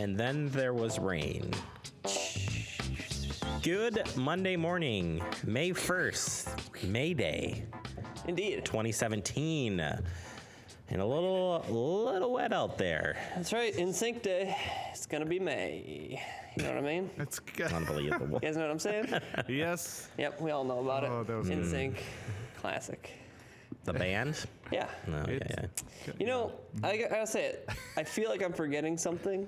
and then there was rain. Good Monday morning, May 1st, May Day, Indeed. 2017. And a little wet out there. That's right. In Sync Day. It's going to be May. You know what I mean? That's good. Unbelievable. You guys know what I'm saying? Yes. Yep, we all know about it. That was In good. Sync. Classic. The band? Yeah. No, yeah. You know, I gotta say it. I feel like I'm forgetting something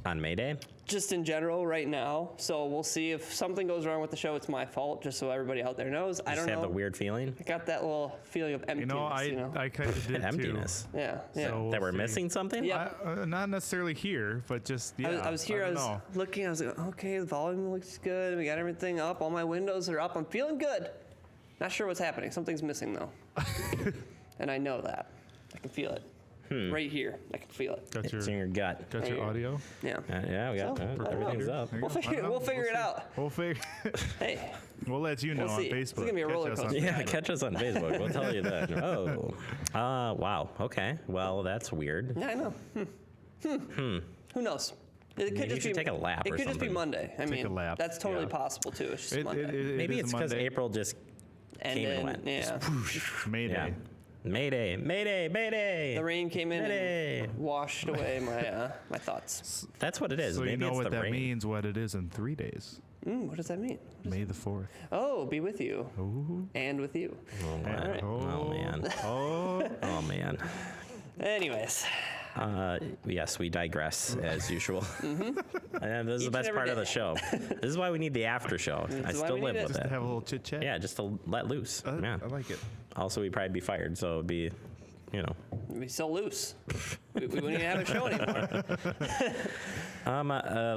On May Day? just in general right now. So we'll see if something goes wrong with the show. It's my fault, just so everybody out there knows. I don't Just know. have the weird feeling I got that little feeling of emptiness. I kind of did emptiness. Yeah, yeah. So- That we're see. missing something? Yeah. Not necessarily here, but just I was here, I don't was know. looking, I was like, okay, the volume looks good. We got everything up. All my windows are up. I'm feeling good. Not sure what's happening. Something's missing, though. And I know that. I can feel it. Right here. I can feel it. Got It's in your gut. got your Right audio. Yeah. Yeah, we got So, I don't know. everything's up. There you We'll go. I figure, don't know. we'll figure it see. out. We'll figure. Hey, We'll let you know We'll on see. Facebook. It's gonna be a Catch roller us on coaster. Yeah, catch us on Facebook. We'll tell you that. Oh. Wow. Okay. Well, that's weird. yeah, I know. Who knows? It could Maybe you just should be, take a lap It or could just be something. Monday. I mean, a lap, that's totally yeah. possible, too. It's just It Monday. Maybe is it's because Monday. April just and came and then, went. yeah. Mayday. Yeah. Mayday, Mayday, Mayday. The rain came in Mayday. and washed away my my thoughts. That's what it is. So Maybe you know it's what the that rain. means, what it is in 3 days. What does that mean? May the 4th. Oh, be with you. Ooh. And with you. Oh, man. All right. Oh, man. Oh. Oh, man. Anyways. Yes, we digress as usual. And this is Each the best and every part of day. the show. This is why we need the after show. I why still we live need it. with Just to it. have a little chit chat. Yeah, just to let loose. Yeah. I like it. Also, we'd probably be fired, so it'd be, We'd be so loose. We wouldn't even have a show anymore.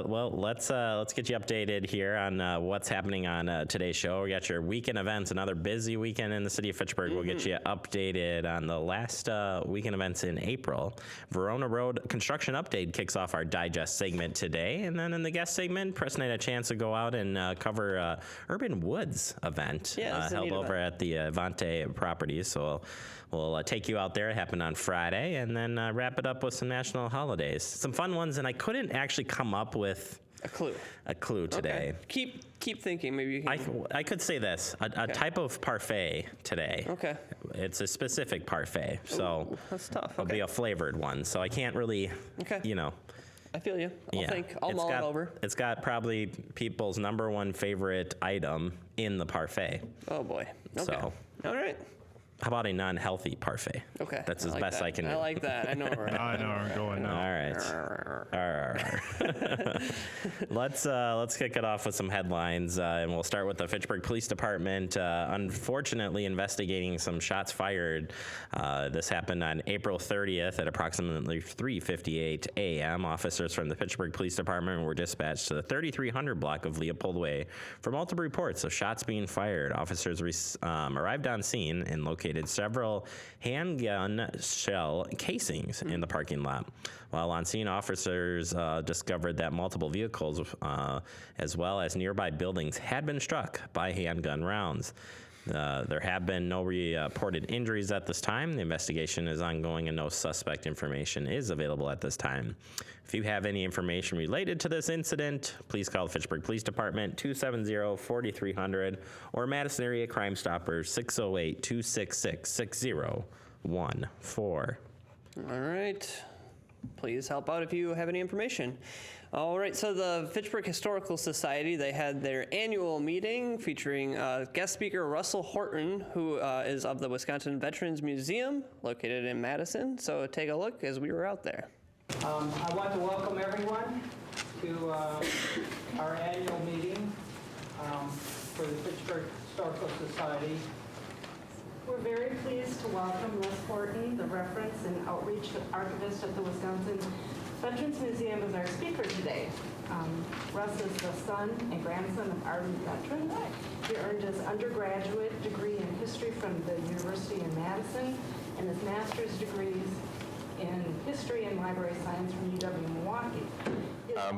Well, let's get you updated here on what's happening on today's show. We got your weekend events, another busy weekend in the city of Fitchburg. We'll get you updated on the last weekend events in April. Verona Road construction update kicks off our digest segment today, and then in the guest segment, Preston had a chance to go out and cover Urban Woods event Yeah, this is a held neat over event. at the Avante properties. So we'll take you out there. It happened on Friday, and then wrap it up with some national holidays, some fun ones. And I couldn't actually come up with A clue. a clue today. Okay. Keep thinking. Maybe you can. I could say this, a type of parfait today. Okay. It's a specific parfait, so Ooh, that's tough. it'll be Okay. a flavored one. So I can't really, Okay. I feel you. I'll yeah. think. I'll It's mull it got- over. It's got probably people's number one favorite item in the parfait. Oh boy. Okay. So- All right. How about a non-healthy parfait? Okay. That's as like best that. I can do. I like that. I know where we're at. I know where I'm going now. All right. Let's kick it off with some headlines, and we'll start with the Fitchburg Police Department. Unfortunately, investigating some shots fired. This happened on April 30th at approximately 3:58 a.m. Officers from the Fitchburg Police Department were dispatched to the 3300 block of Leopold Way for multiple reports of shots being fired. Officers arrived on scene and located several handgun shell casings in the parking lot. While on scene, officers discovered that multiple vehicles, as well as nearby buildings, had been struck by handgun rounds. There have been no reported injuries at this time. The investigation is ongoing and no suspect information is available at this time. If you have any information related to this incident, please call the Fitchburg Police Department 270-4300 or Madison Area Crime Stoppers 608-266-6014. All right. Please help out if you have any information. All right, so the Fitchburg Historical Society, they had their annual meeting featuring guest speaker Russell Horton, who is of the Wisconsin Veterans Museum, located in Madison. So take a look as we were out there. I want to welcome everyone to our annual meeting for the Fitchburg Historical Society. We're very pleased to welcome Russ Horton, the Reference and Outreach Archivist at the Wisconsin Veterans Museum, as our speaker today. Russ is the son and grandson of ardent veterans. He earned his undergraduate degree in history from the University in Madison and his master's degrees in history and library science from UW-Milwaukee.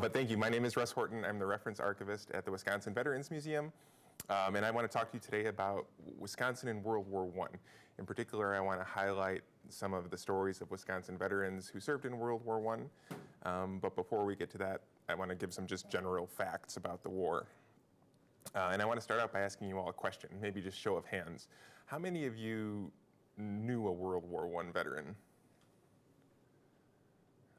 But thank you. My name is Russ Horton. I'm the reference archivist at the Wisconsin Veterans Museum. And I want to talk to you today about Wisconsin in World War I. In particular, I want to highlight some of the stories of Wisconsin veterans who served in World War But before we get to that, I want to give some just general facts about the war. And I want to start out by asking you all a question, maybe just show of hands. How many of you knew a World War I veteran?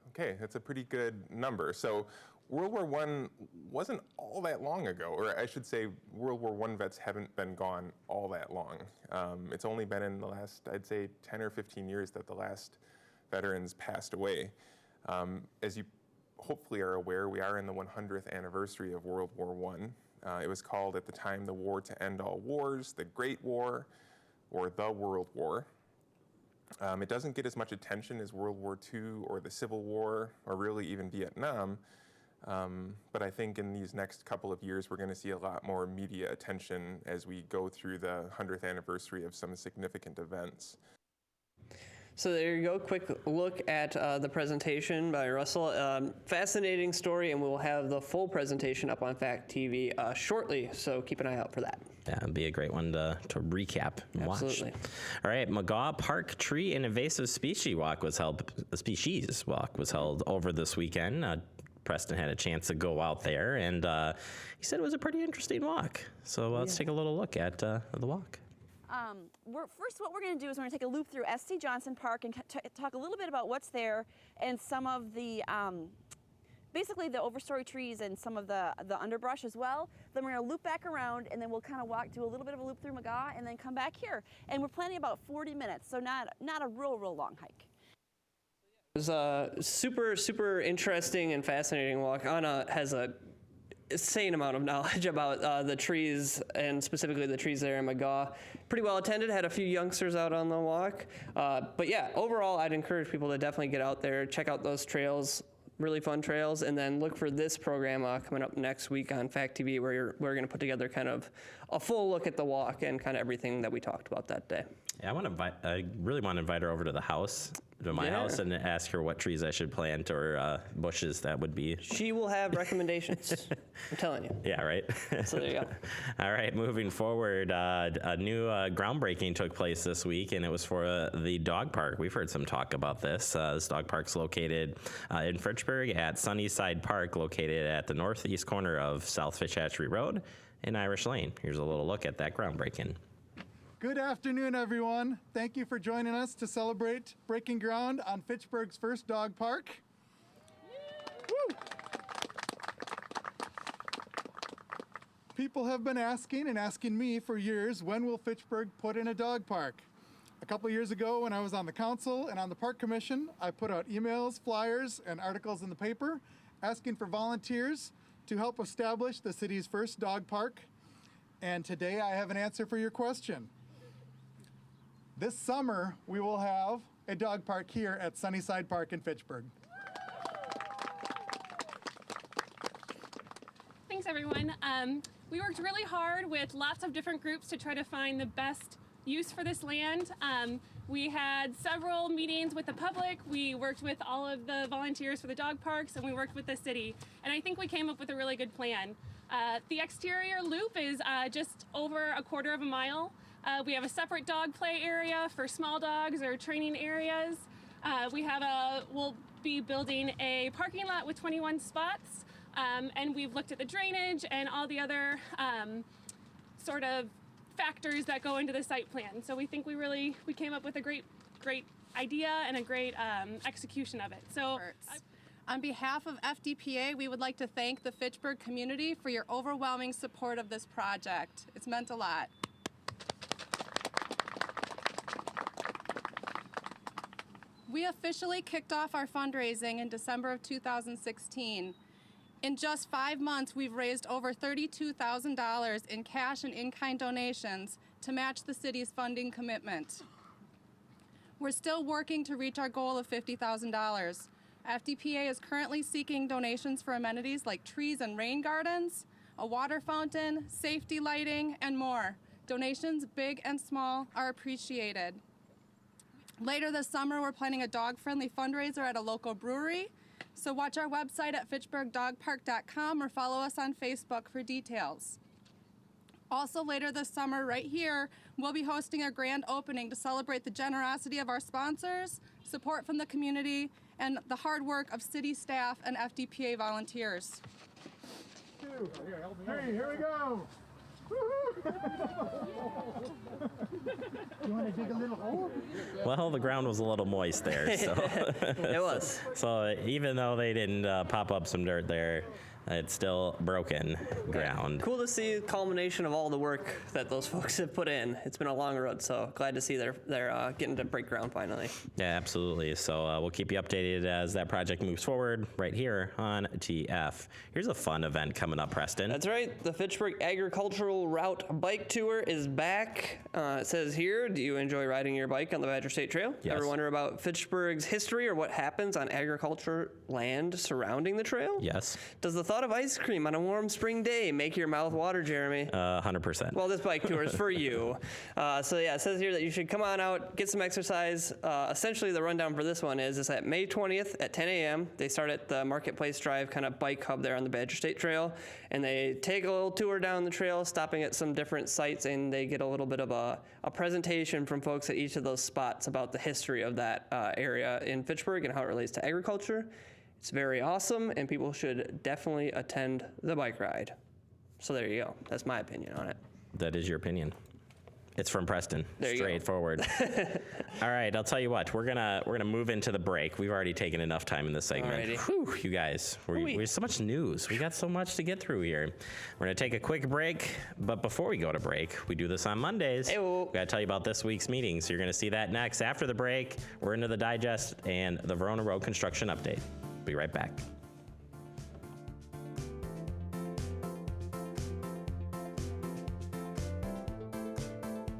Okay, that's a pretty good number. So World War I wasn't all that long ago, or I should say World War I vets haven't been gone all that long. It's only been in the last, I'd say, 10 or 15 years that the last veterans passed away. As you hopefully are aware, we are in the 100th anniversary of World War I. It was called at the time the War to End All Wars, the Great War, or the World War. It doesn't get as much attention as World War II or the Civil War, or really even Vietnam. But I think in these next couple of years, we're going to see a lot more media attention as we go through the 100th anniversary of some significant events. So there you go, quick look at the presentation by Russell. Fascinating story, and we'll have the full presentation up on FACTv shortly, so keep an eye out for that. Yeah, it'd be a great one to recap and Absolutely. watch. All right, McGaw Park Tree and Invasive Species Walk was held over this weekend. Preston had a chance to go out there, and he said it was a pretty interesting walk. So let's take a little look at the walk. First, what we're going to do is we're going to take a loop through S.C. Johnson Park and talk a little bit about what's there and some of the, basically the overstory trees and some of the underbrush as well. Then we're going to loop back around, and then we'll kind of do a little bit of a loop through McGaw and then come back here. And we're planning about 40 minutes, so not a real long hike. It was a super interesting and fascinating walk. Anna has a insane amount of knowledge about the trees, and specifically the trees there in McGaw. Pretty well attended, had a few youngsters out on the walk. But yeah, overall, I'd encourage people to definitely get out there, check out those trails, really fun trails, and then look for this program coming up next week on FACTv, where we're going to put together kind of a full look at the walk and kind of everything that we talked about that day. Yeah, I really want to invite her over to the house, to my house, and ask her what trees I should plant or bushes that would be. She will have recommendations. I'm telling you. Yeah, right? So there you go. All right, moving forward, a new groundbreaking took place this week, and it was for the dog park. We've heard some talk about this. This dog park's located in Fitchburg at Sunnyside Park, located at the northeast corner of South Fish Hatchery Road and Irish Lane. Here's a little look at that groundbreaking. Good afternoon, everyone. Thank you for joining us to celebrate breaking ground on Fitchburg's first dog park. Woo! People have been asking me for years, when will Fitchburg put in a dog park? A couple years ago, when I was on the council and on the park commission, I put out emails, flyers, and articles in the paper asking for volunteers to help establish the city's first dog park. And today I have an answer for your question. This summer, we will have a dog park here at Sunnyside Park in Fitchburg. Thanks, everyone. We worked really hard with lots of different groups to try to find the best use for this land. We had several meetings with the public. We worked with all of the volunteers for the dog parks, and we worked with the city. And I think we came up with a really good plan. The exterior loop is just over a quarter of a mile. We have a separate dog play area for small dogs or training areas. We'll be building a parking lot with 21 spots. And we've looked at the drainage and all the other sort of factors that go into the site plan. So we think we came up with a great idea and a great execution of it. So on behalf of FDPA, we would like to thank the Fitchburg community for your overwhelming support of this project. It's meant a lot. We officially kicked off our fundraising in December of 2016. In just 5 months, we've raised over $32,000 in cash and in-kind donations to match the city's funding commitment. We're still working to reach our goal of $50,000. FDPA is currently seeking donations for amenities like trees and rain gardens, a water fountain, safety lighting, and more. Donations, big and small, are appreciated. Later this summer, we're planning a dog-friendly fundraiser at a local brewery. So watch our website at fitchburgdogpark.com or follow us on Facebook for details. Also later this summer, right here, we'll be hosting a grand opening to celebrate the generosity of our sponsors, support from the community, and the hard work of city staff and FDPA volunteers. Hey, here we go. You want to dig a little hole? Well, the ground was a little moist there, so It was. so even though they didn't pop up some dirt there, it's still broken ground. Cool to see the culmination of all the work that those folks have put in. It's been a long road, so glad to see they're getting to break ground finally. Yeah, absolutely. So we'll keep you updated as that project moves forward right here on TF. Here's a fun event coming up, Preston. That's right. The Fitchburg Agricultural Route Bike Tour is back. It says here, do you enjoy riding your bike on the Badger State Trail? Yes. Ever wonder about Fitchburg's history or what happens on agriculture land surrounding the trail? Yes, Does the thought of ice cream on a warm spring day make your mouth water, Jeremy? 100%. Well, this bike tour is for you. So yeah, it says here that you should come on out, get some exercise. Essentially, the rundown for this one is it's at May 20th at 10 a.m. They start at the Marketplace Drive kind of bike hub there on the Badger State Trail, and they take a little tour down the trail, stopping at some different sites, and they get a little bit of a presentation from folks at each of those spots about the history of that area in Fitchburg and how it relates to agriculture. It's very awesome, and people should definitely attend the bike ride. So there you go. That's my opinion on it. That is your opinion. It's from Preston. There you go. Straightforward. All right, I'll tell you what. We're gonna move into the break. We've already taken enough time in this segment. Alrighty. Whew, you guys, we have so much news. We got so much to get through here. We're gonna take a quick break, but before we go to break, we do this on Mondays. Hey-o. We gotta tell you about this week's meeting. So you're gonna see that next. After the break, we're into the digest and the Verona Road construction update. Be right back.